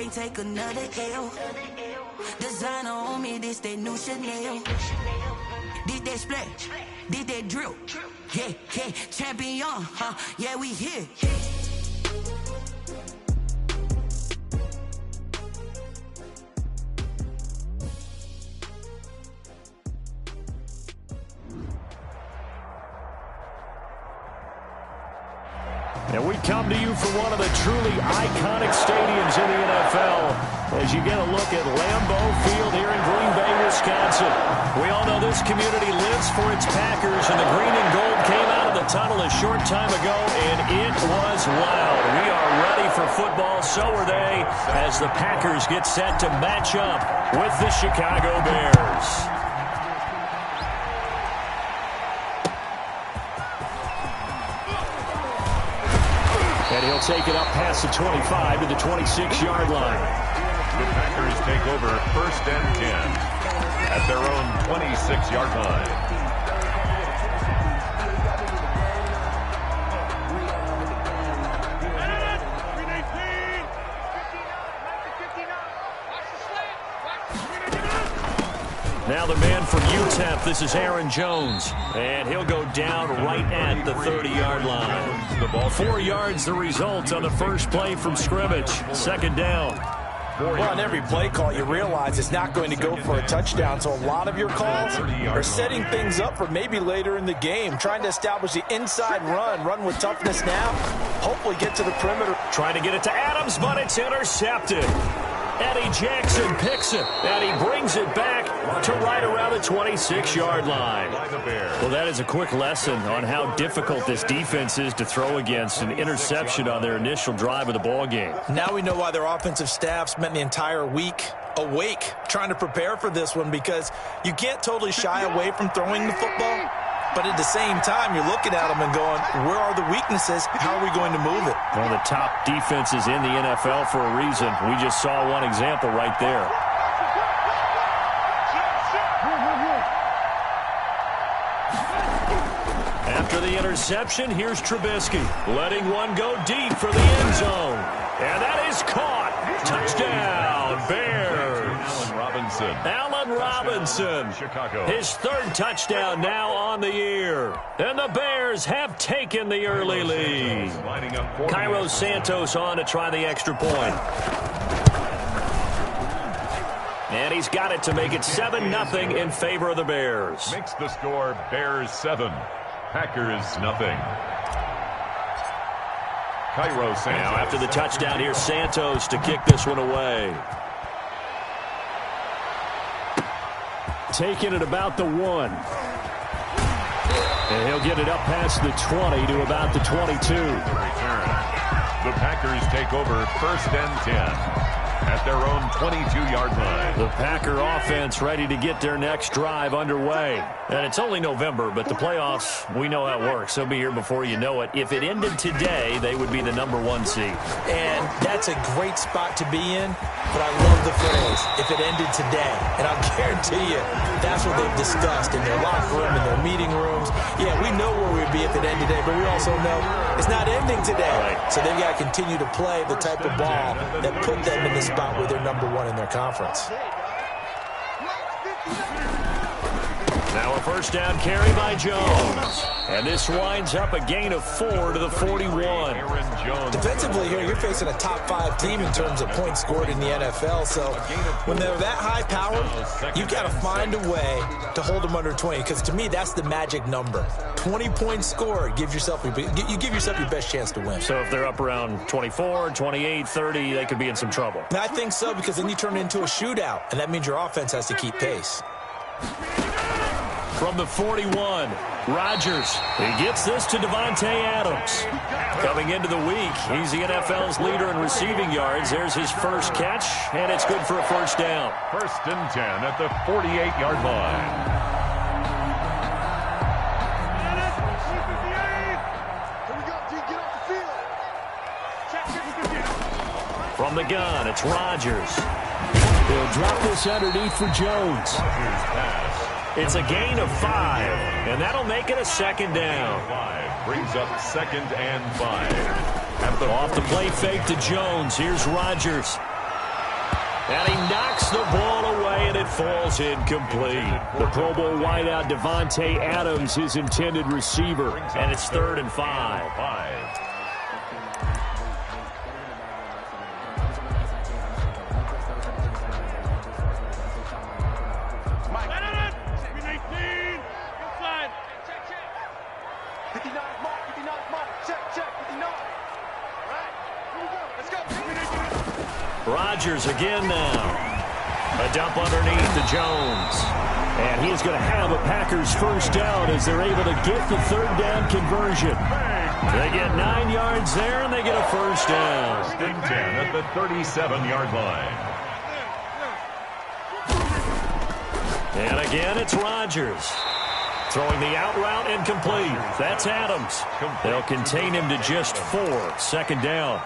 can't take another L. Designer on me, this that new Chanel. Did that splash, did that drill. Yeah, yeah, champion, huh? Yeah, we here. And we come to you from one of the truly iconic stadiums in the NFL as you get a look at Lambeau Field here in Green Bay, Wisconsin. We all know this community lives for its Packers, and the green and gold came out of the tunnel a short time ago, and it was loud. We are ready for football, so are they, as the Packers get set to match up with the Chicago Bears. And he'll take it up past the 25 to the 26-yard line. The Packers take over 1st and 10 at their own 26-yard line. Now the man from UTEP, this is Aaron Jones, and he'll go down right at the 30-yard line. 4 yards the result on the first play from scrimmage. 2nd down. Well, on every play call, you realize it's not going to go for a touchdown, so a lot of your calls are setting things up for maybe later in the game, trying to establish the inside run with toughness now, hopefully get to the perimeter. Trying to get it to Adams, but it's intercepted. Eddie Jackson picks it, and he brings it back to right around the 26-yard line. Well, that is a quick lesson on how difficult this defense is to throw against. An interception on their initial drive of the ball game. Now we know why their offensive staff spent the entire week awake trying to prepare for this one, because you can't totally shy away from throwing the football. But at the same time, you're looking at them and going, where are the weaknesses? How are we going to move it? One of the top defenses in the NFL for a reason. We just saw one example right there. After the interception, here's Trubisky, letting one go deep for the end zone. And that is caught. Touchdown, Bears. Allen Robinson. Chicago. His 3rd touchdown now on the year. And the Bears have taken the early lead. Cairo Santos on to try the extra point. And he's got it to make it 7-0 in favor of the Bears. Makes the score Bears 7, Packers nothing. Cairo Santos. Now after the touchdown, here's Santos to kick this one away. Taking it about the 1. And he'll get it up past the 20 to about the 22. The Packers take over 1st and 10 at their own 22-yard line. The Packer offense ready to get their next drive underway. And it's only November, but the playoffs, we know how it works. They'll be here before you know it. If it ended today, they would be the #1 seed. And that's a great spot to be in, but I love the phrase, if it ended today. And I'll guarantee you, that's what they've discussed in their locker room, in their meeting rooms. Yeah, we know where we'd be if it ended today, but we also know it's not ending today. Right. So they've got to continue to play the type of ball that put them in the spot where they're #1 in their conference. Now a 1st down carry by Jones. And this winds up a gain of 4 to the 41. Defensively here, you're facing a top 5 team in terms of points scored in the NFL. So when they're that high powered, you got to find a way to hold them under 20. Because to me, that's the magic number. 20 points scored, you give yourself your best chance to win. So if they're up around 24, 28, 30, they could be in some trouble. And I think so, because then you turn it into a shootout, and that means your offense has to keep pace. From the 41, Rodgers. He gets this to Davante Adams. Coming into the week, he's the NFL's leader in receiving yards. There's his first catch, and it's good for a 1st down. 1st and 10 at the 48-yard line. From the gun, it's Rodgers. He'll drop this underneath for Jones. It's a gain of 5, and that'll make it a 2nd down. 5 brings up 2nd and 5. Off the play fake to Jones. Here's Rodgers. And he knocks the ball away, and it falls incomplete. The Pro Bowl wideout Davante Adams, his intended receiver. And it's 3rd and 5. Rodgers again now. A dump underneath to Jones. And he's going to have a Packers first down as they're able to get the 3rd down conversion. They get 9 yards there, and they get a first down. 1st and 10 at the 37-yard line. And again, it's Rodgers. Throwing the out route incomplete. That's Adams. They'll contain him to just 4. 2nd down.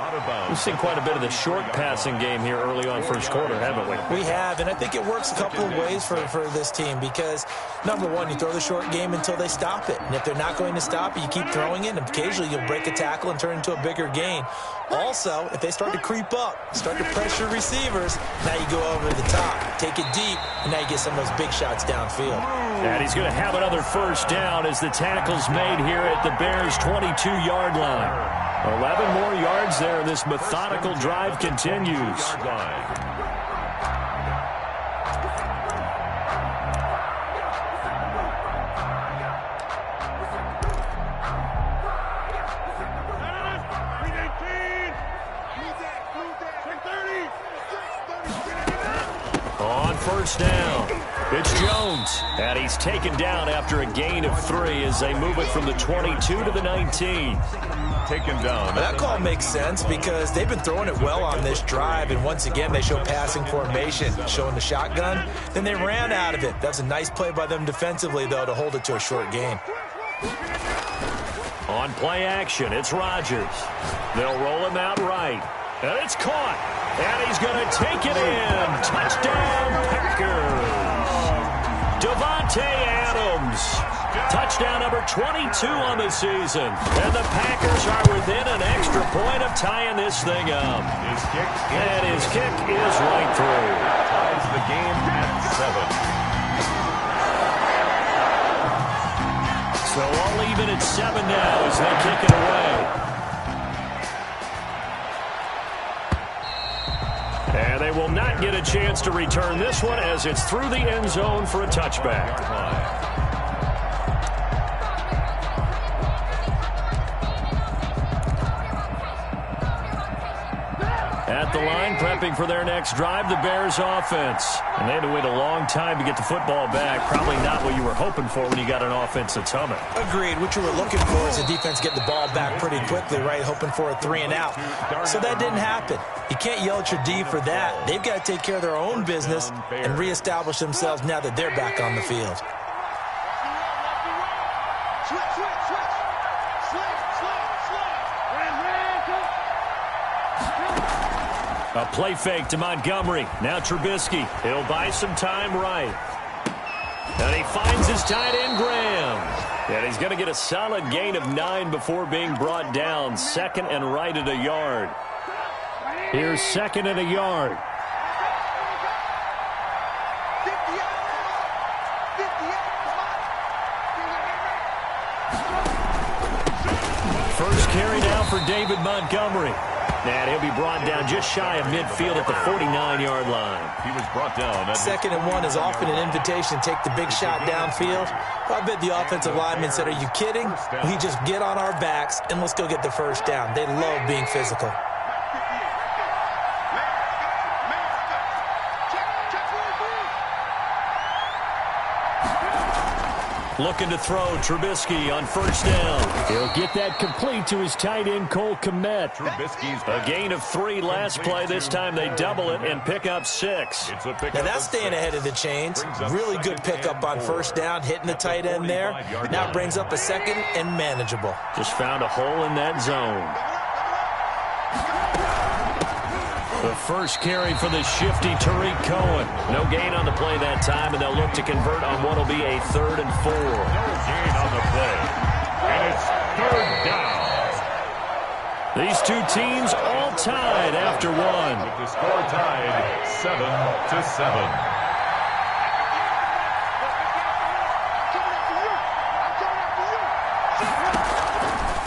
We've seen quite a bit of the short passing game here early on first quarter, haven't we? We have, and I think it works a couple of ways for this team because, number one, you throw the short game until they stop it. And if they're not going to stop it, you keep throwing it, and occasionally you'll break a tackle and turn it into a bigger gain. Also, if they start to creep up, start to pressure receivers, now you go over the top, take it deep, and now you get some of those big shots downfield. And he's going to have another first down as the tackle's made here at the Bears' 22-yard line. 11 more yards there, and this methodical drive continues. On first down, it's Jones, and he's taken down after a gain of 3 as they move it from the 22 to the 19. Taken down. That call makes sense because they've been throwing it well on this drive, and once again they show passing formation, showing the shotgun. Then they ran out of it. That's a nice play by them defensively, though, to hold it to a short gain. On play action, it's Rodgers. They'll roll him out right, and it's caught, and he's going to take it in. Touchdown, Packers. Davante Adams. Touchdown number 22 on the season. And the Packers are within an extra point of tying this thing up. And his kick is right through. Ties the game at 7. So all even at 7 now as they kick it away. And they will not get a chance to return this one as it's through the end zone for a touchback. At the line, prepping for their next drive, the Bears offense. And they had to wait a long time to get the football back. Probably not what you were hoping for when you got an offense that's humming. Agreed. What you were looking for is the defense get the ball back pretty quickly, right? Hoping for a 3 and out. So that didn't happen. You can't yell at your D for that. They've got to take care of their own business and reestablish themselves now that they're back on the field. A play fake to Montgomery. Now Trubisky. He'll buy some time right. And he finds his tight end, Graham. And he's going to get a solid gain of 9 before being brought down. 2nd and right at a yard. Here's 2nd and a yard. First carry now for David Montgomery. And he'll be brought down just shy of midfield at the 49-yard line. He was brought down. 2nd and 1 is often an invitation to take the big shot downfield. I bet the offensive lineman said, "Are you kidding? We just get on our backs and let's go get the first down." They love being physical. Looking to throw, Trubisky on first down. He'll get that complete to his tight end, Cole Kmet. A gain of 3 last play. This time they double it and pick up 6. Now that's staying ahead of the chains. Really good pickup on first down, hitting the tight end there. Now brings up a 2nd and manageable. Just found a hole in that zone. The first carry for the shifty Tariq Cohen. No gain on the play that time, and they'll look to convert on what will be a 3rd and 4. No gain on the play. And it's 3rd down. These two teams all tied after one. With the score tied 7-7.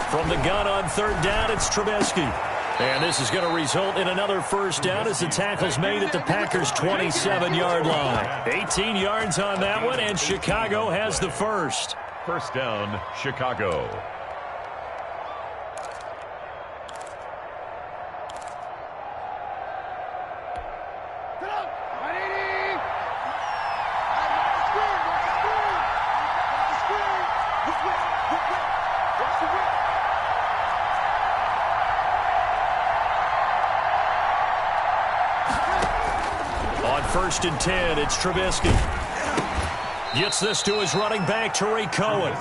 From the gun on third down, it's Trubisky. And this is going to result in another first down as the tackle's made at the Packers' 27-yard line. 18 yards on that one, and Chicago has the first. First down, Chicago. First and 10, it's Trubisky. Gets this to his running back, Tariq Cohen.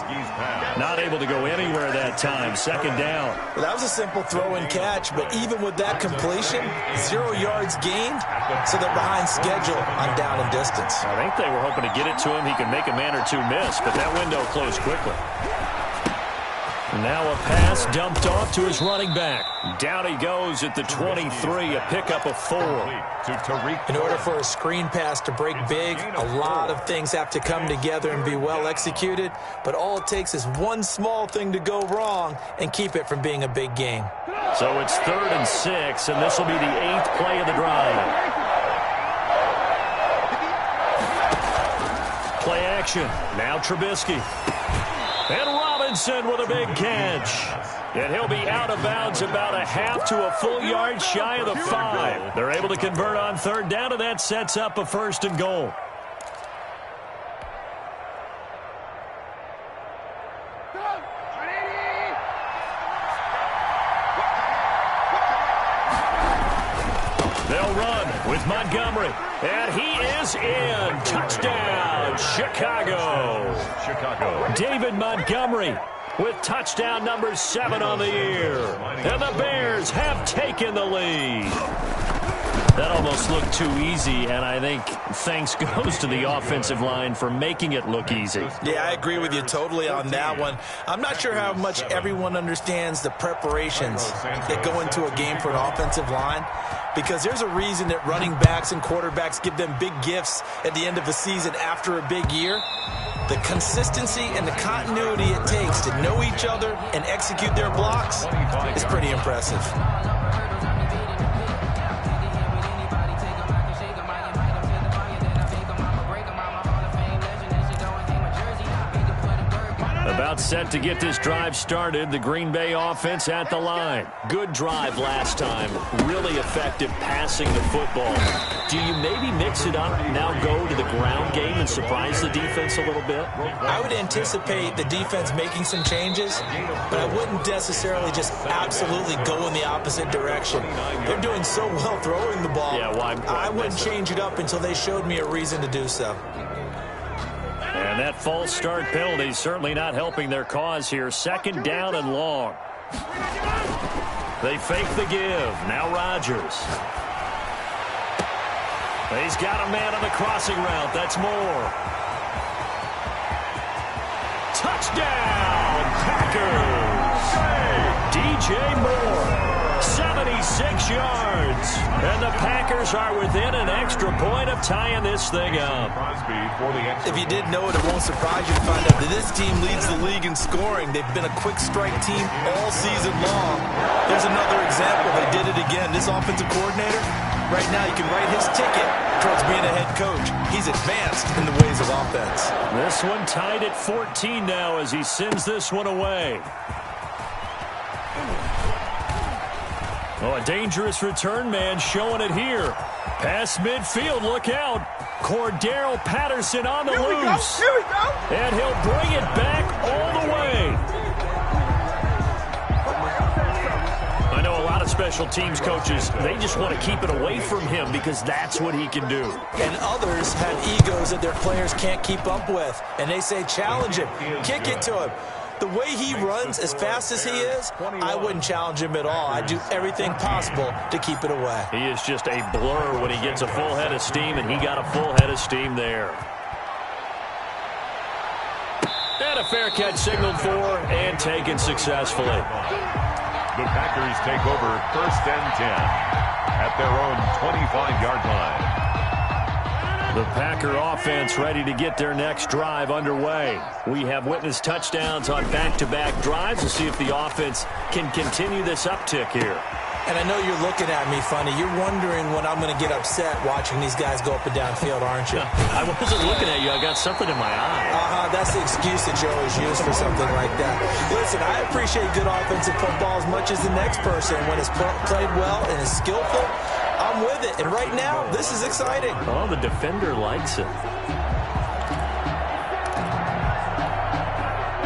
Not able to go anywhere that time. Second down. Well, that was a simple throw and catch, but even with that completion, 0 yards gained, so they're behind schedule on down and distance. I think they were hoping to get it to him. He could make a man or two miss, but that window closed quickly. Now a pass dumped off to his running back. Down he goes at the 23, a pickup of 4. In order for a screen pass to break big, a lot of things have to come together and be well executed, but all it takes is one small thing to go wrong and keep it from being a big gain. So it's 3rd and 6, and this will be the 8th play of the drive. Play action. Now Trubisky. And Robinson with a big catch. And he'll be out of bounds about a half to a full yard shy of the 5. They're able to convert on third down, and that sets up a 1st and goal. They'll run with Montgomery. And he is in. Touchdown, Chicago. David Montgomery with touchdown number 7 on the year. And the Bears have taken the lead. That almost looked too easy, and I think thanks goes to the offensive line for making it look easy. Yeah, I agree with you totally on that one. I'm not sure how much everyone understands the preparations that go into a game for an offensive line, because there's a reason that running backs and quarterbacks give them big gifts at the end of the season after a big year. The consistency and the continuity it takes to know each other and execute their blocks is pretty impressive. About set to get this drive started. The Green Bay offense at the line. Good drive last time. Really effective passing the football. Do you maybe mix it up, now go to the ground game and surprise the defense a little bit? I would anticipate the defense making some changes, but I wouldn't necessarily just absolutely go in the opposite direction. They're doing so well throwing the ball. Yeah, well, I wouldn't change it up until they showed me a reason to do so. And that false start penalty certainly not helping their cause here. 2nd down and long. They fake the give. Now Rodgers. He's got a man on the crossing route. That's Moore. Touchdown, Packers. DJ Moore. 76 yards. And the Packers are within an extra point of tying this thing up. If you didn't know it, it won't surprise you to find out that this team leads the league in scoring. They've been a quick strike team all season long. There's another example. They did it again. This offensive coordinator, right now you can write his ticket towards being a head coach. He's advanced in the ways of offense. This one tied at 14 now as he sends this one away. Oh, a dangerous return man showing it here. Past midfield, look out. Cordero Patterson on the loose. Here we go. And he'll bring it back all the way. I know a lot of special teams coaches, they just want to keep it away from him because that's what he can do. And others have egos that their players can't keep up with. And they say, challenge him, kick it to him. The way he runs as fast as he is, I wouldn't challenge him at all. I'd do everything possible to keep it away. He is just a blur when he gets a full head of steam, and he got a full head of steam there. And a fair catch signaled for and taken successfully. The Packers take over 1st and 10 at their own 25-yard line. The Packer offense ready to get their next drive underway. We have witnessed touchdowns on back-to-back drives to see if the offense can continue this uptick here. And I know you're looking at me funny. You're wondering when I'm going to get upset watching these guys go up and down field, aren't you? I wasn't looking at you. I got something in my eye. That's the excuse that you always use for something like that. Listen, I appreciate good offensive football as much as the next person. When it's played well and is skillful, I'm with it. And right now, this is exciting. Oh, the defender likes it.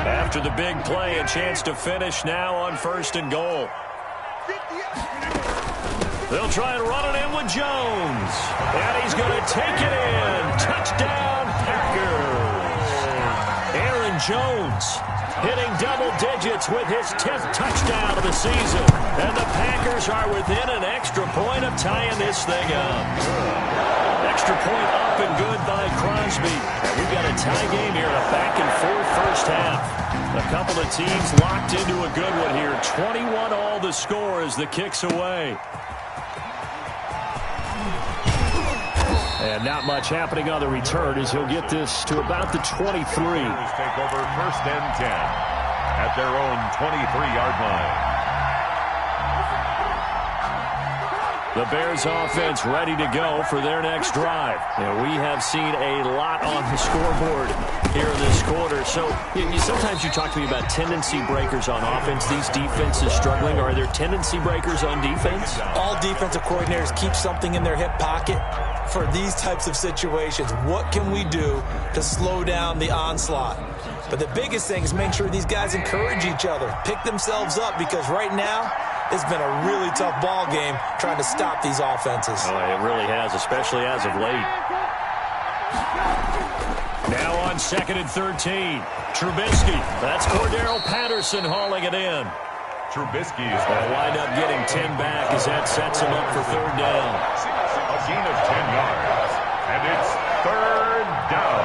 After the big play, a chance to finish now on 1st and goal. They'll try and run it in with Jones. And he's going to take it in. Touchdown, Packers. Aaron Jones hitting double digits with his 10th touchdown of the season. And the Packers are within an extra point of tying this thing up. Extra point up and good by Crosby. And we've got a tie game here, a back-and-forth first half. A couple of teams locked into a good one here. 21-all the score as the kick's away. And not much happening on the return as he'll get this to about the 23. Take over 1st and 10 at their own 23-yard line. The Bears offense ready to go for their next drive. And we have seen a lot on the scoreboard here in this quarter. So sometimes you talk to me about tendency breakers on offense. These defenses struggling. Are there tendency breakers on defense? All defensive coordinators keep something in their hip pocket for these types of situations. What can we do to slow down the onslaught? But the biggest thing is make sure these guys encourage each other, pick themselves up, because right now it's been a really tough ball game trying to stop these offenses. Oh, it really has, especially as of late. Now on 2nd and 13, Trubisky. That's Cordero Patterson hauling it in. Trubisky is going to wind up getting 10 back as that sets him up for 3rd down. A gain of 10 yards, and it's 3rd down.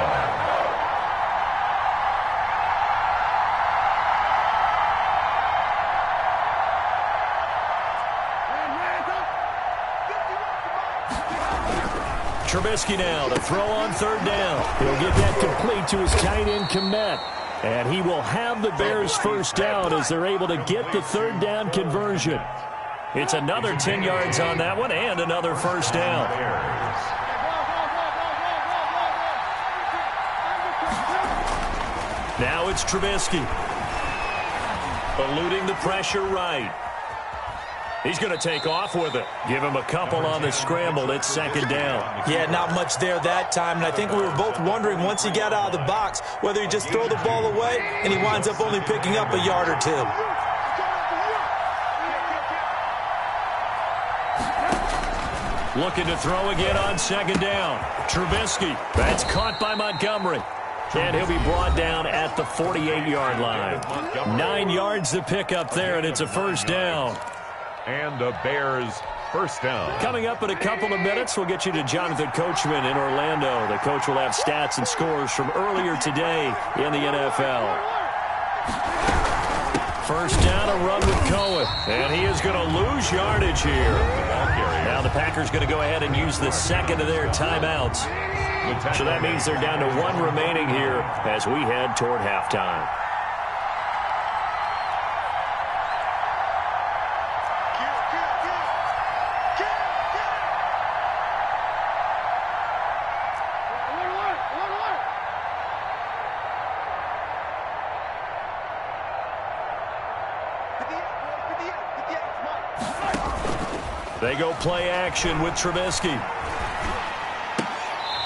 Trubisky now to throw on 3rd down. He'll get that complete to his tight end Kmet. And he will have the Bears 1st down as they're able to get the 3rd down conversion. It's another 10 yards on that one and another 1st down. Now it's Trubisky. Eluding the pressure right. He's going to take off with it. Give him a couple on the scramble. It's 2nd down. Yeah, not much there that time. And I think we were both wondering once he got out of the box whether he just throw the ball away and he winds up only picking up a yard or 2. Looking to throw again on 2nd down. Trubisky. That's caught by Montgomery. And he'll be brought down at the 48-yard line. 9 yards to pick up there, and it's a 1st down. And the Bears 1st down. Coming up in a couple of minutes, we'll get you to Jonathan Coachman in Orlando. The coach will have stats and scores from earlier today in the NFL. 1st down, a run with Cohen. And he is going to lose yardage here. Now the Packers going to go ahead and use the 2nd of their timeouts. So that means they're down to 1 remaining here as we head toward halftime. They go play action with Trubisky.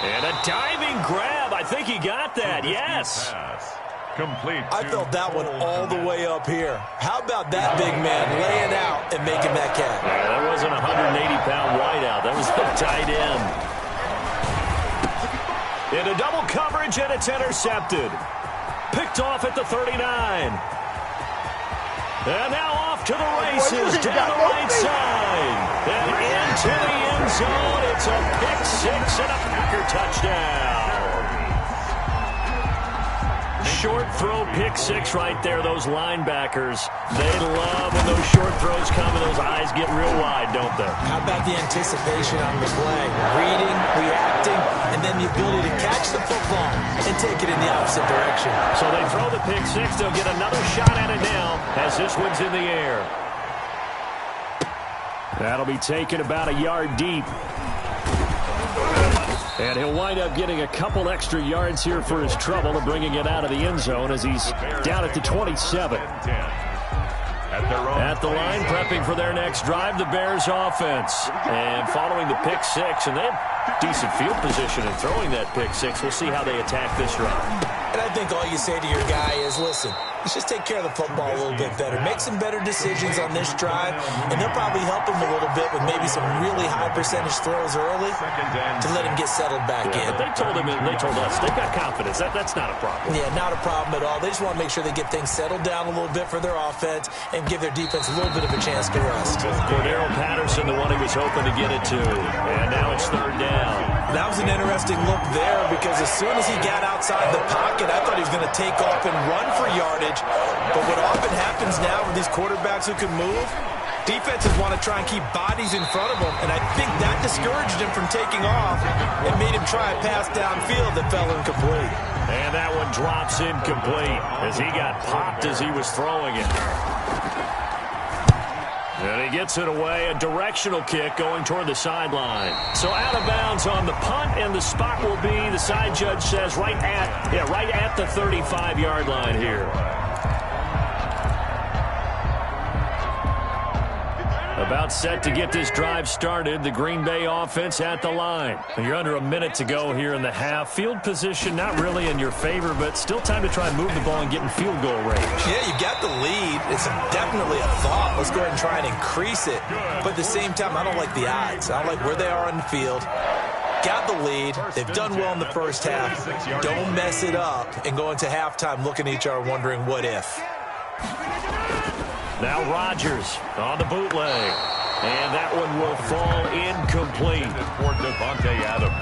And a diving grab. I think he got that. Yes. Complete. I felt that one all the way up here. How about that big man laying out and making that catch? Yeah, that wasn't a 180-pound wideout. That was the tight end. Into double coverage, and it's intercepted. Picked off at the 39. And now off to the races down the right side. And into the end zone. It's a pick 6 and a Packer touchdown. Short throw, pick six right there. Those linebackers, they love when those short throws come and those eyes get real wide, don't they? How about the anticipation on the play? Reading, reacting, and then the ability to catch the football and take it in the opposite direction. So they throw the pick six. They'll get another shot at it now as this one's in the air. That'll be taken about a yard deep. And he'll wind up getting a couple extra yards here for his trouble and bringing it out of the end zone as he's down at the 27. At the line, prepping for their next drive, the Bears offense. And following the pick six, and they have decent field position in throwing that pick six. We'll see how they attack this drive. And I think all you say to your guy is, listen, let's just take care of the football a little bit better. Make some better decisions on this drive, and they'll probably help him a little bit with maybe some really high percentage throws early to let him get settled back in. But they told him, and they told us, they've got confidence. That's not a problem. Yeah, not a problem at all. They just want to make sure they get things settled down a little bit for their offense and give their defense a little bit of a chance to rest. Cordero Patterson, the one he was hoping to get it to. And now it's third down. That was an interesting look there because as soon as he got outside the pocket, I thought he was going to take off and run for yardage. But what often happens now with these quarterbacks who can move, defenses want to try and keep bodies in front of them, and I think that discouraged him from taking off and made him try a pass downfield that fell incomplete. And that one drops incomplete as he got popped as he was throwing it. And he gets it away, a directional kick going toward the sideline. So out of bounds on the punt, and the spot will be, the side judge says, right at the 35-yard line here. About set to get this drive started. The Green Bay offense at the line. You're under a minute to go here in the half. Field position not really in your favor, but still time to try and move the ball and get in field goal range. Yeah, you got the lead. It's definitely a thought. Let's go ahead and try and increase it. But at the same time, I don't like the odds. I don't like where they are on the field. Got the lead. They've done well in the first half. Don't mess it up and go into halftime looking at each other wondering what if. Now Rodgers on the bootleg. And that one will fall incomplete.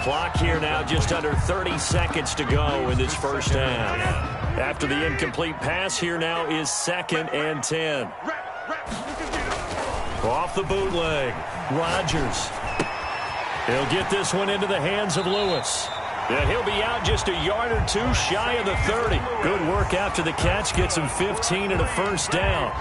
Clock here now, just under 30 seconds to go in this first half. After the incomplete pass, here now is 2nd and 10. Off the bootleg, Rodgers. He'll get this one into the hands of Lewis. And he'll be out just a yard or two shy of the 30. Good work after the catch. Gets him 15 and a first down.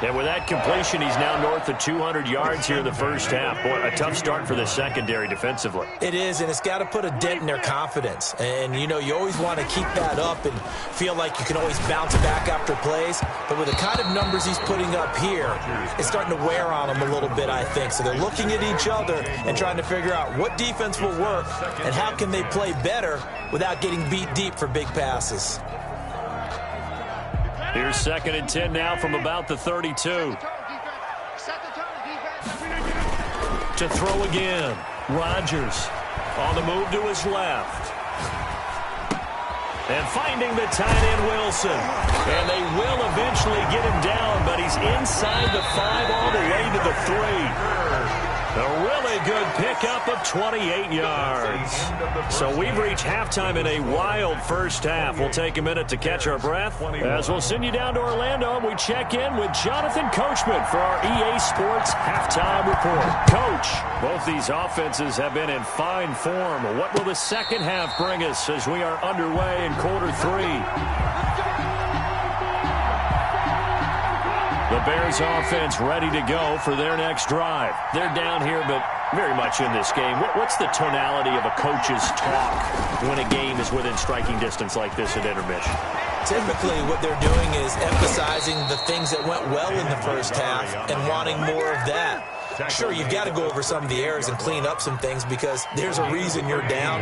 And with that completion, he's now north of 200 yards here in the first half. Boy, a tough start for the secondary defensively. It is, and it's got to put a dent in their confidence. And, you know, you always want to keep that up and feel like you can always bounce back after plays. But with the kind of numbers he's putting up here, it's starting to wear on them a little bit, I think. So they're looking at each other and trying to figure out what defense will work and how can they play better without getting beat deep for big passes. Here's 2nd and 10 now from about the 32. To throw again. Rodgers on the move to his left. And finding the tight end Wilson. And they will eventually get him down, but he's inside the 5 all the way to the 3. A really good pickup of 28 yards. So we've reached halftime in a wild first half. We'll take a minute to catch our breath as we'll send you down to Orlando and we check in with Jonathan Coachman for our EA Sports Halftime Report. Coach, both these offenses have been in fine form. What will the second half bring us as we are underway in quarter 3? The Bears offense ready to go for their next drive. They're down here, but very much in this game. What's the tonality of a coach's talk when a game is within striking distance like this at intermission? Typically, what they're doing is emphasizing the things that went well in the first half and wanting more of that. Sure, you've got to go over some of the errors and clean up some things because there's a reason you're down.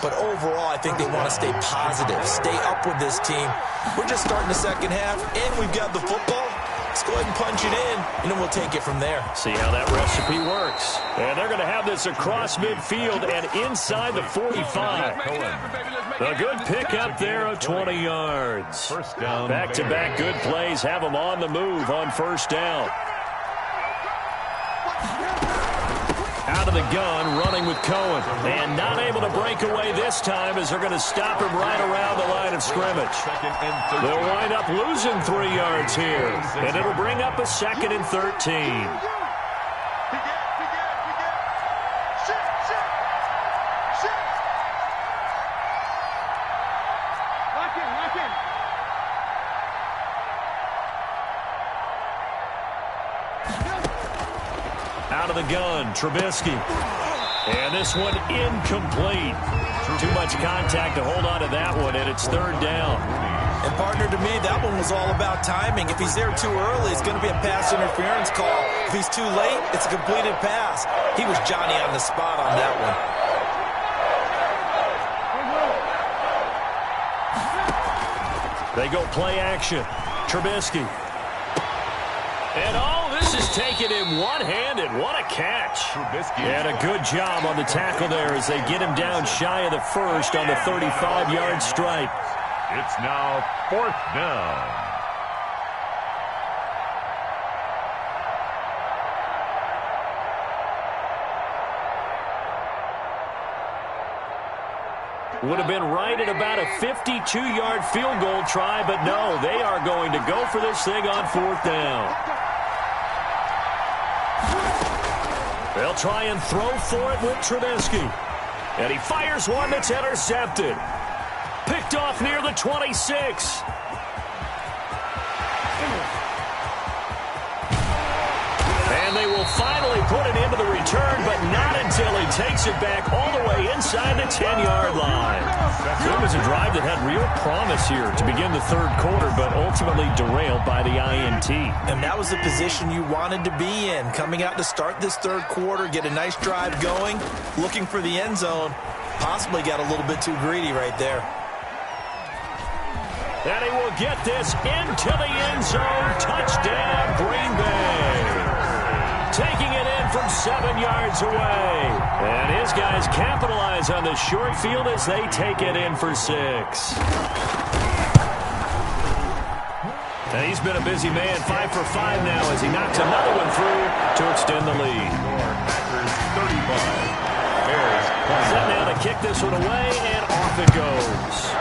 But overall, I think they want to stay positive, stay up with this team. We're just starting the second half, and we've got the football. Let's go ahead and punch it in, and then we'll take it from there. See how that recipe works. And they're going to have this across midfield and inside the 45. A good pickup there of 20 yards. Back-to-back good plays have them on the move on first down. Out Out of the gun, running with Cohen. And not able to break away this time as they're going to stop him right around the line of scrimmage. They'll wind up losing 3 yards here. And it'll bring up a 2nd and 13. Out of the gun, Trubisky. And this one incomplete. Too much contact to hold on to that one, and it's 3rd down. And partner, to me, that one was all about timing. If he's there too early, it's going to be a pass interference call. If he's too late, it's a completed pass. He was Johnny on the spot on that one. They go play action. Trubisky. And this is taken in one-handed. What a catch. And a good job on the tackle there as they get him down shy of the first on the 35-yard stripe. It's now 4th down. Would have been right at about a 52-yard field goal try, but no, they are going to go for this thing on 4th down. They'll try and throw for it with Trubisky. And he fires one that's intercepted. Picked off near the 26. And they will finally put it into the return, but not until he takes it back all the way inside the 10-yard line. It was a drive that had real promise here to begin the 3rd quarter, but ultimately derailed by the INT. And that was the position you wanted to be in. Coming out to start this 3rd quarter, get a nice drive going, looking for the end zone. Possibly got a little bit too greedy right there. And he will get this into the end zone. Touchdown, Green Bay. Taking it in from 7 yards away. And his guys capitalize on the short field as they take it in for 6. And he's been a busy man, 5 for 5 now as he knocks another one through to extend the lead. Packers 35. Bears 20. Set now to kick this one away, and off it goes.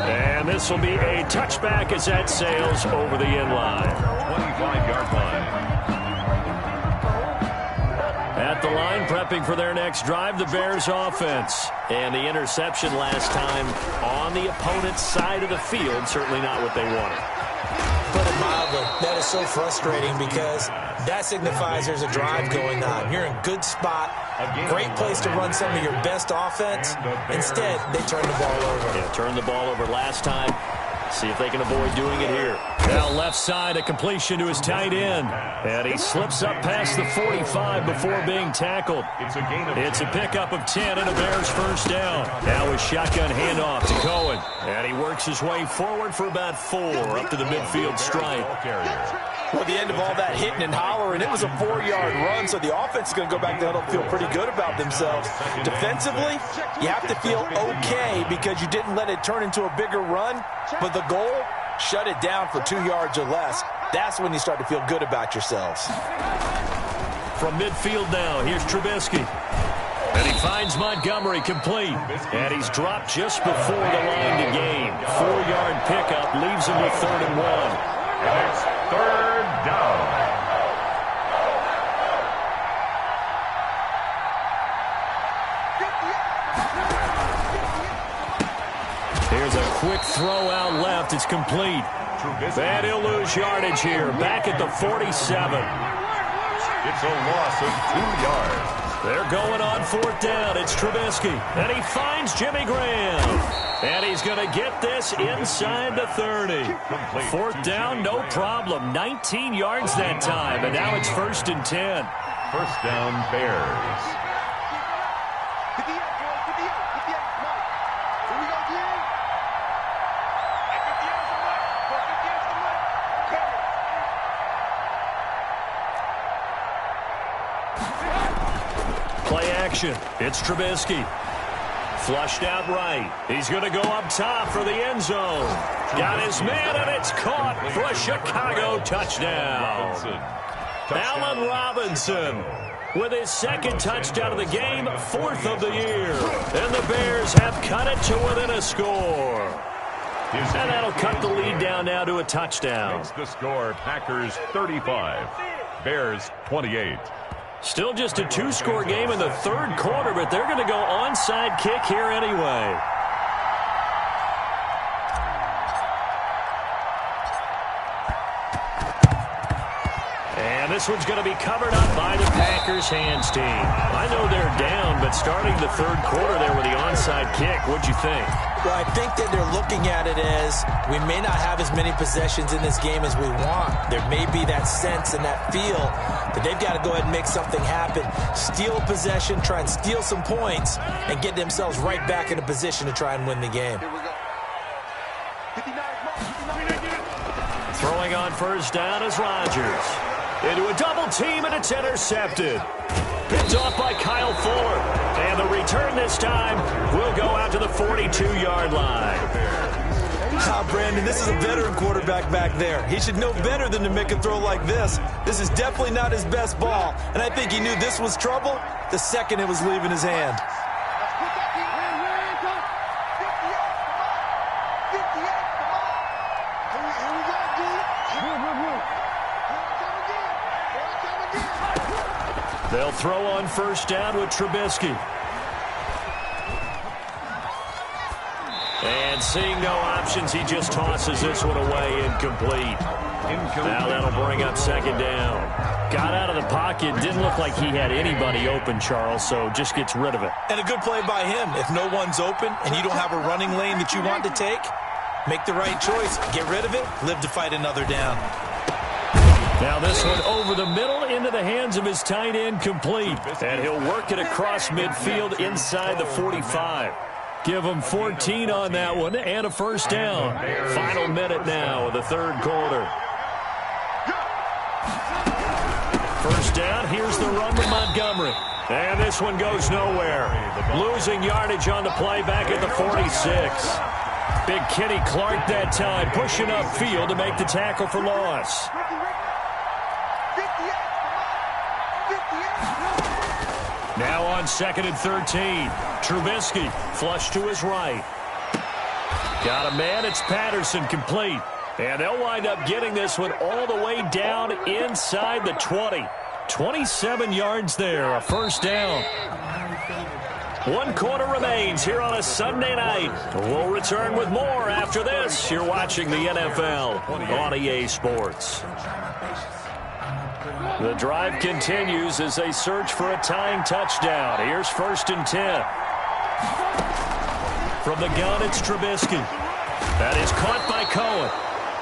And this will be a touchback as that sails over the end line. 25-yard line. At the line, prepping for their next drive, the Bears offense. And the interception last time on the opponent's side of the field, certainly not what they wanted. Put it mildly, that is so frustrating because that signifies there's a drive going on. You're in a good spot, great place to run some of your best offense. Instead, they turn the ball over. Yeah, turned the ball over last time. See if they can avoid doing it here. Now left side, a completion to his tight end. And he slips up past the 45 before being tackled. It's a pickup of 10 and a Bears first down. Now a shotgun handoff to Cohen. And he works his way forward for about 4 up to the midfield stripe. Well, the end of all that hitting and hollering, it was a 4-yard run, so the offense is going to go back there and feel pretty good about themselves. Defensively, you have to feel okay because you didn't let it turn into a bigger run, but the goal, shut it down for 2 yards or less. That's when you start to feel good about yourselves. From midfield now, here's Trubisky. And he finds Montgomery complete. And he's dropped just before the line to gain. 4-yard pickup leaves him with 3rd and 1. And it's 3rd down. Here's a quick throw out left. It's complete. And he'll lose yardage here. Back at the 47. It's a loss of 2 yards. They're going on 4th down. It's Trubisky. And he finds Jimmy Graham. And he's going to get this inside the 30. 4th down, no problem. 19 yards that time. And now it's 1st and 10. First down, Bears. Play action. It's Trubisky. Flushed out right. He's going to go up top for the end zone. Got his man, and it's caught for a Chicago touchdown. Allen Robinson with his second touchdown of the game, 4th of the year. And the Bears have cut it to within a score. And that'll cut the lead down now to a touchdown. Makes the score Packers 35, Bears 28. Still just a 2-score game in the third quarter, but they're going to go onside kick here anyway. And this one's going to be covered up by the Packers hands team. I know they're down, but starting the third quarter there with the onside kick, what'd you think? Well, I think that they're looking at it as we may not have as many possessions in this game as we want. There may be that sense and that feel that they've got to go ahead and make something happen. Steal a possession, try and steal some points, and get themselves right back in a position to try and win the game. Throwing on first down is Rodgers. Into a double team, and it's intercepted. Picked off by Kyle Fuller. And the return this time will go out to the 42-yard line. Brandon, this is a veteran quarterback back there. He should know better than to make a throw like this. This is definitely not his best ball, and I think he knew this was trouble the second it was leaving his hand. They'll throw on first down with Trubisky. And seeing no options, he just tosses this one away incomplete. Now that'll bring up second down. Got out of the pocket. Didn't look like he had anybody open, Charles, so just gets rid of it. And a good play by him. If no one's open and you don't have a running lane that you want to take, make the right choice. Get rid of it. Live to fight another down. Now this one over the middle into the hands of his tight end, complete. And he'll work it across midfield inside the 45. Give him 14 on that one and a first down. Final minute now of the third quarter. First down, here's the run to Montgomery. And this one goes nowhere. Losing yardage on the play back at the 46. Big Kenny Clark that time, pushing upfield to make the tackle for loss. Now on 2nd and 13. Trubisky, flush to his right. Got a man, it's Patterson, complete. And they'll wind up getting this one all the way down inside the 20. 27 yards there, a first down. 1 quarter remains here on a Sunday night. We'll return with more after this. You're watching the NFL on EA Sports. The drive continues as they search for a tying touchdown. Here's 1st and 10. From the gun, it's Trubisky. That is caught by Cohen.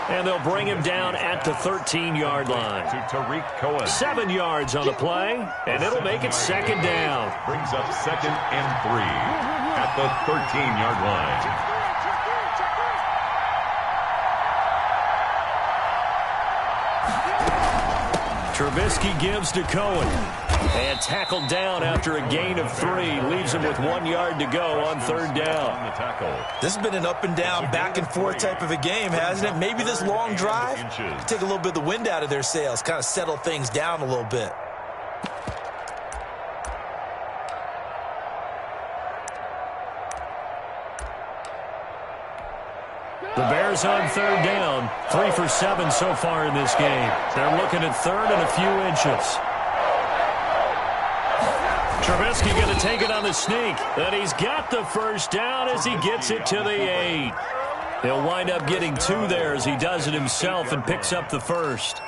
And they'll bring him down at the 13-yard line. To Tariq Cohen. 7 yards on the play, and it'll make it second down. Brings up 2nd and 3 at the 13-yard line. Trubisky gives to Cohen. And tackled down after a gain of 3. Leaves him with 1 yard to go on third down. This has been an up and down, back and forth type of a game, hasn't it? Maybe this long drive take a little bit of the wind out of their sails, kind of settle things down a little bit. The Bears on third down. 3 for 7 so far in this game. They're looking at third and a few inches. Trubisky going to take it on the sneak. And he's got the first down as he gets it to the 8. He'll wind up getting 2 there as he does it himself and picks up the first.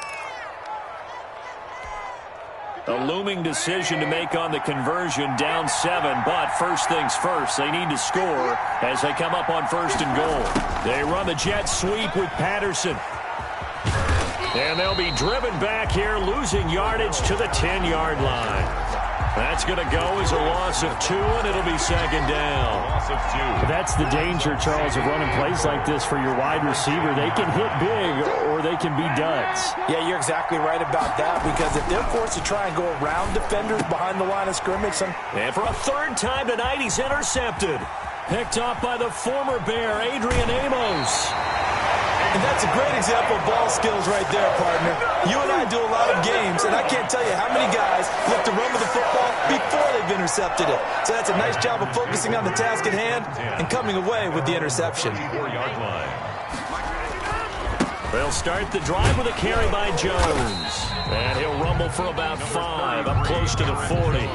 A looming decision to make on the conversion, down 7, but first things first, they need to score as they come up on 1st and goal. They run the jet sweep with Patterson. And they'll be driven back here, losing yardage to the 10-yard line. That's going to go as a loss of 2, and it'll be second down. Loss of 2. That's the danger, Charles, of running plays like this for your wide receiver. They can hit big, or they can be duds. Yeah, you're exactly right about that, because if they're forced to try and go around defenders behind the line of scrimmage. And for a third time tonight, he's intercepted. Picked off by the former Bear, Adrian Amos. And that's a great example of ball skills right there, partner. You and I do a lot of games, and I can't tell you how many guys look to run with the football before they've intercepted it. So that's a nice job of focusing on the task at hand and coming away with the interception. 4-yard line. They'll start the drive with a carry by Jones. And he'll rumble for about 5, up close to the 40.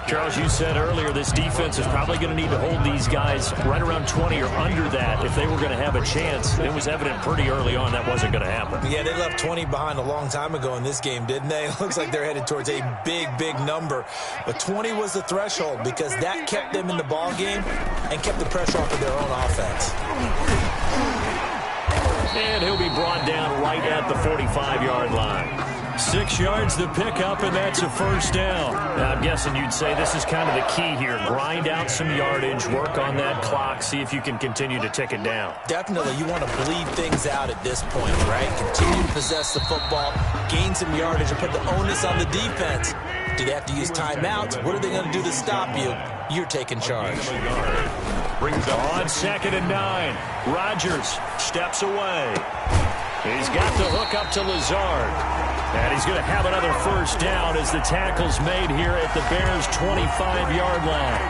Charles, you said earlier this defense is probably going to need to hold these guys right around 20 or under that if they were going to have a chance. It was evident pretty early on that wasn't going to happen. Yeah, they left 20 behind a long time ago in this game, didn't they? It looks like they're headed towards a big, big number. But 20 was the threshold because that kept them in the ball game and kept the pressure off of their own offense. And he'll be brought down right at the 45-yard line. 6 yards to pick up, and that's a first down. Now, I'm guessing you'd say this is kind of the key here. Grind out some yardage, work on that clock, see if you can continue to tick it down. Definitely, you want to bleed things out at this point, right? Continue to possess the football, gain some yardage, and put the onus on the defense. Do they have to use timeouts? What are they going to do to stop you? You're taking charge. Brings up on 2nd and 9. Rodgers steps away. He's got the hook up to Lazard. And he's going to have another first down as the tackle's made here at the Bears' 25-yard line.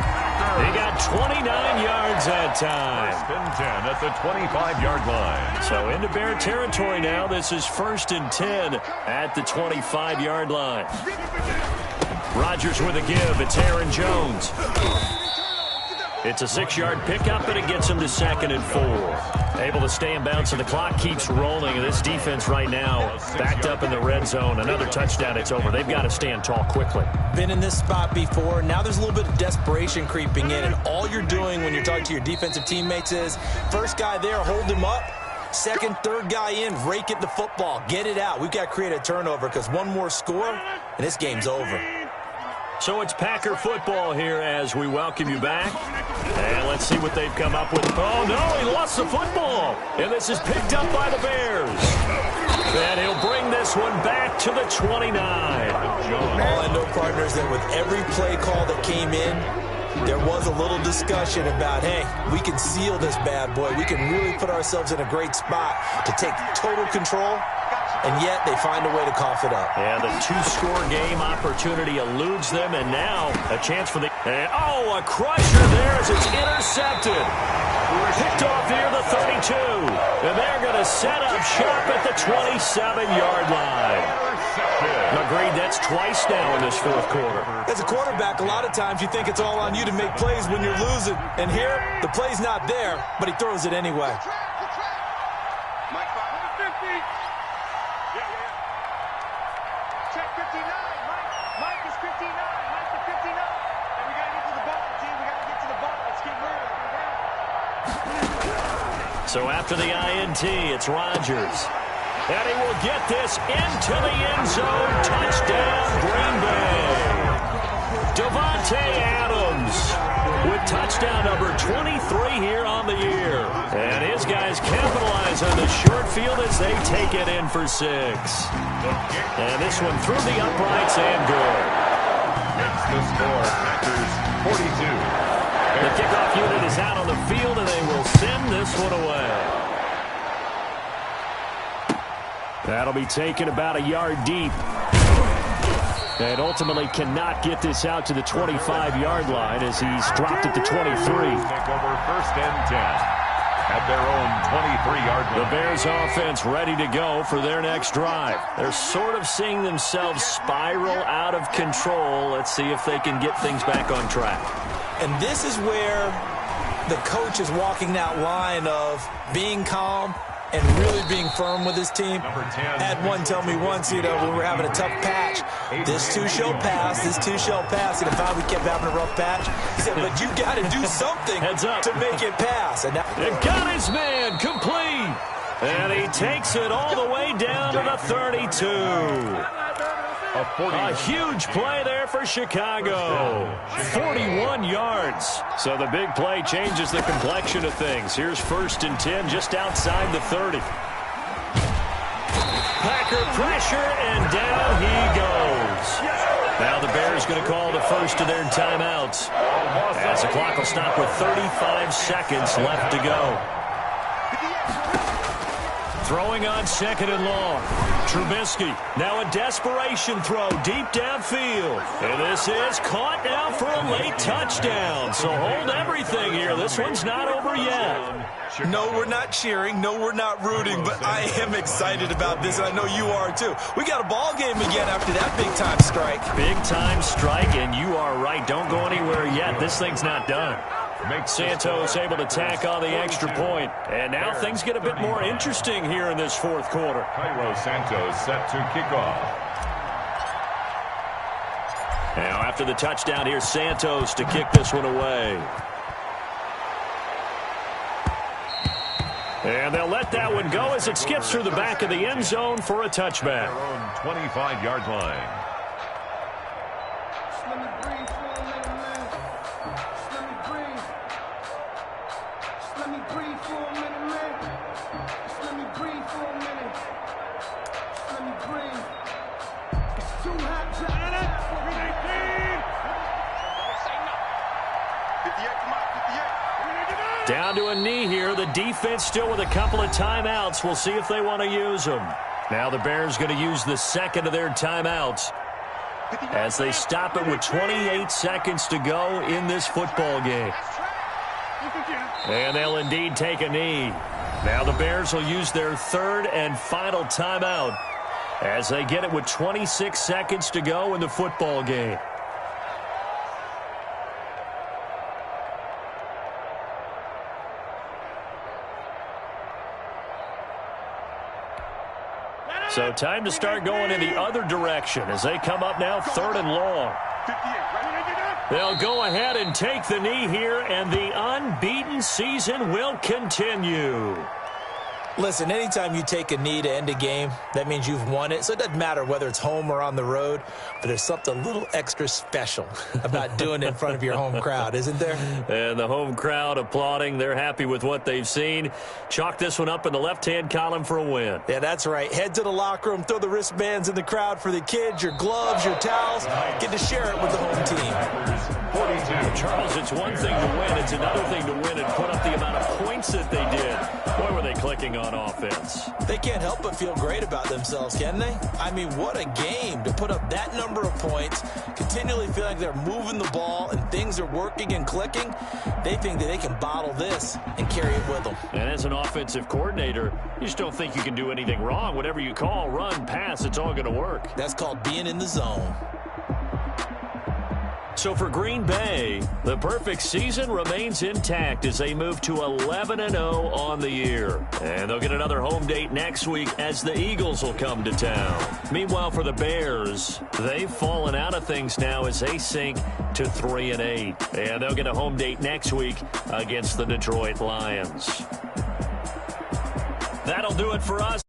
They got 29 yards that time. 10 at the 25-yard line. So into Bear territory now. This is 1st and 10 at the 25-yard line. Rodgers with a give. It's Aaron Jones. It's a 6-yard pickup, and it gets him to 2nd and 4. Able to stay in bounds, and the clock keeps rolling. This defense right now backed up in the red zone. Another touchdown, it's over. They've got to stand tall quickly. Been in this spot before. Now there's a little bit of desperation creeping in, and all you're doing when you're talking to your defensive teammates is first guy there, hold him up. Second, third guy in, rake at the football. Get it out. We've got to create a turnover because one more score, and this game's over. So it's Packer football here as we welcome you back. And let's see what they've come up with. Oh, no, he lost the football. And this is picked up by the Bears. And he'll bring this one back to the 29. All I know, partners, that with every play call that came in, there was a little discussion about, hey, we can seal this bad boy. We can really put ourselves in a great spot to take total control. And yet they find a way to cough it up. Yeah, the 2-score game opportunity eludes them, and now a chance for the... a crusher there as it's intercepted. Picked off near the 32. And they're going to set up shop at the 27-yard line. Agreed, that's twice now in this 4th quarter. As a quarterback, a lot of times you think it's all on you to make plays when you're losing. And here, the play's not there, but he throws it anyway. So after the INT, it's Rodgers. And he will get this into the end zone. Touchdown, Green Bay. Davante Adams with touchdown number 23 here on the year. And his guys capitalize on the short field as they take it in for 6. And this one through the uprights and good. It's the score. Packers 42. The kickoff unit is out on the field, and they will send this one away. That'll be taken about a yard deep. And ultimately cannot get this out to the 25-yard line as he's dropped it to 23. Take over 1st and 10 at their own 23-yard line. The Bears offense ready to go for their next drive. They're sort of seeing themselves spiral out of control. Let's see if they can get things back on track. And this is where the coach is walking that line of being calm and really being firm with his team. Had one tell me once, when we were having a tough patch, this too shall pass, this too shall pass. And if we kept having a rough patch, he said, but you got to do something to make it pass. And got his man complete. And he takes it all the way down to the 32. A huge play there for Chicago. 41 yards. So the big play changes the complexion of things. Here's 1st and 10 just outside the 30. Packer pressure, and down he goes. Now the Bears going to call the first of their timeouts. As the clock will stop with 35 seconds left to go. Throwing on 2nd and long. Trubisky, now a desperation throw deep downfield. And this is caught now for a late touchdown. So hold everything here. This one's not over yet. No, we're not cheering. No, we're not rooting. But I am excited about this, and I know you are too. We got a ball game again after that big-time strike. Big-time strike, and you are right. Don't go anywhere yet. This thing's not done. Santos able to tack on the extra point. And now things get a bit more interesting here in this fourth quarter. Cairo Santos set to kick off. Now after the touchdown, here's Santos to kick this one away. And they'll let that one go as it skips through the back of the end zone for a touchback. Their own 25-yard line. Down to a knee here. The defense still with a couple of timeouts. We'll see if they want to use them. Now the Bears going to use the second of their timeouts as they stop it with 28 seconds to go in this football game. And they'll indeed take a knee. Now the Bears will use their third and final timeout as they get it with 26 seconds to go in the football game. So time to start going in the other direction as they come up now 3rd and long. They'll go ahead and take the knee here, and the unbeaten season will continue. Listen, anytime you take a knee to end a game, that means you've won it. So it doesn't matter whether it's home or on the road, but there's something a little extra special about doing it in front of your home crowd, isn't there? And the home crowd applauding. They're happy with what they've seen. Chalk this one up in the left-hand column for a win. Yeah, that's right. Head to the locker room, throw the wristbands in the crowd for the kids, your gloves, your towels. Get to share it with the home team. 42. Charles, it's one thing to win. It's another thing to win and put up the amount of points that they did. Boy, were they clicking on offense. They can't help but feel great about themselves, can they? I mean, what a game to put up that number of points, continually feel like they're moving the ball and things are working and clicking. They think that they can bottle this and carry it with them. And as an offensive coordinator, you just don't think you can do anything wrong. Whatever you call, run, pass, it's all going to work. That's called being in the zone. So for Green Bay, the perfect season remains intact as they move to 11-0 on the year. And they'll get another home date next week as the Eagles will come to town. Meanwhile, for the Bears, they've fallen out of things now as they sink to 3-8. And they'll get a home date next week against the Detroit Lions. That'll do it for us.